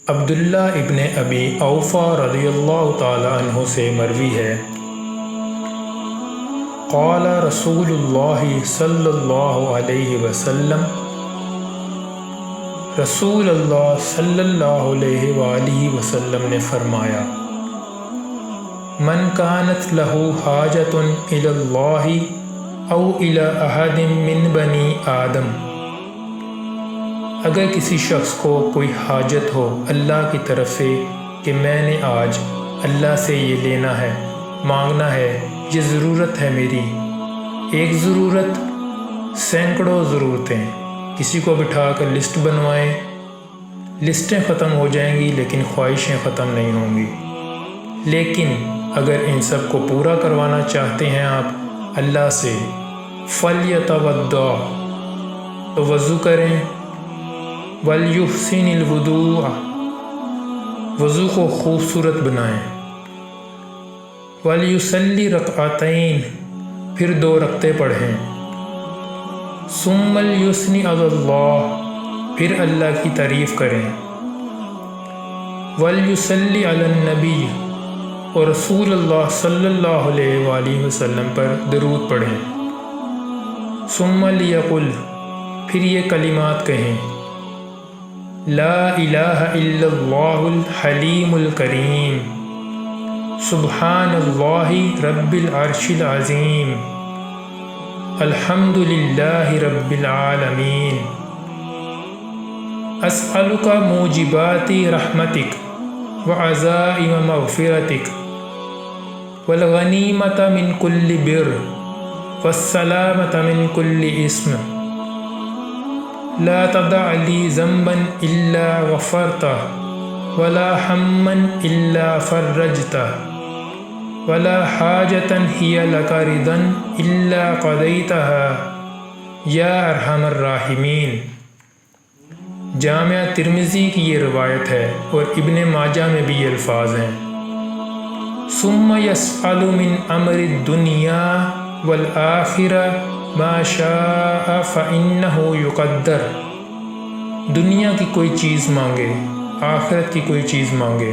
عبداللہ ابن ابی اوفا رضی اللہ تعالی عنہ سے مروی ہے، قال رسول اللہ صلی اللہ علیہ وسلم، رسول اللہ صلی اللہ علیہ وآلہ وسلم نے فرمایا، من کانت لہ حاجۃ الی اللہ او الی احد من بنی آدم، اگر کسی شخص کو کوئی حاجت ہو اللہ کی طرف سے کہ میں نے آج اللہ سے یہ لینا ہے، مانگنا ہے، یہ ضرورت ہے میری، ایک ضرورت سینکڑوں ضرورتیں، کسی کو بٹھا کر لسٹ بنوائیں، لسٹیں ختم ہو جائیں گی لیکن خواہشیں ختم نہیں ہوں گی۔ لیکن اگر ان سب کو پورا کروانا چاہتے ہیں آپ اللہ سے، فَلْيَتَوَضَّأْ، تو وضو کریں، وَلْيُحْسِنِ الْوُضُوءَ، وضو کو خوبصورت بنائیں، وَلْيُصَلِّ رَكْعَتَيْنِ، پھر 2 رکعتیں پڑھیں، ثُمَّ لْيُثْنِ عَلَى اللَّهِ، پھر اللہ کی تعریف کریں، وَلْيُصَلِّ عَلَى النَّبِيِّ، اور رسول اللہ صلی اللہ علیہ وآلہ وسلم پر درود پڑھیں، ثُمَّ لْيَقُلْ، پھر یہ کلمات کہیں، لا الہ الا اللہ الحلیم الکریم، سبحان اللہ رب العرش العظیم، الحمد للہ رب العالمین، اسألک موجبات رحمتک وعزائم مغفرتک والغنیمۃ من کل بر والسلامۃ من کل اسم، لا تدع لی ذنبا الا غفرتہ ولا ہما الا فرجتہ ولا حاجة ہی لک رضا الا قضیتہا یا ارحم الراحمین۔ جامع ترمذی کی یہ روایت ہے اور ابن ماجہ میں بھی یہ الفاظ ہیں، ثم یسأل من امر الدنیا والآخرہ ما شاء فإنہ یقدر، دنیا کی کوئی چیز مانگے، آخرت کی کوئی چیز مانگے،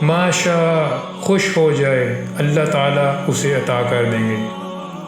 ما شاء، خوش ہو جائے، اللہ تعالیٰ اسے عطا کر دیں گے۔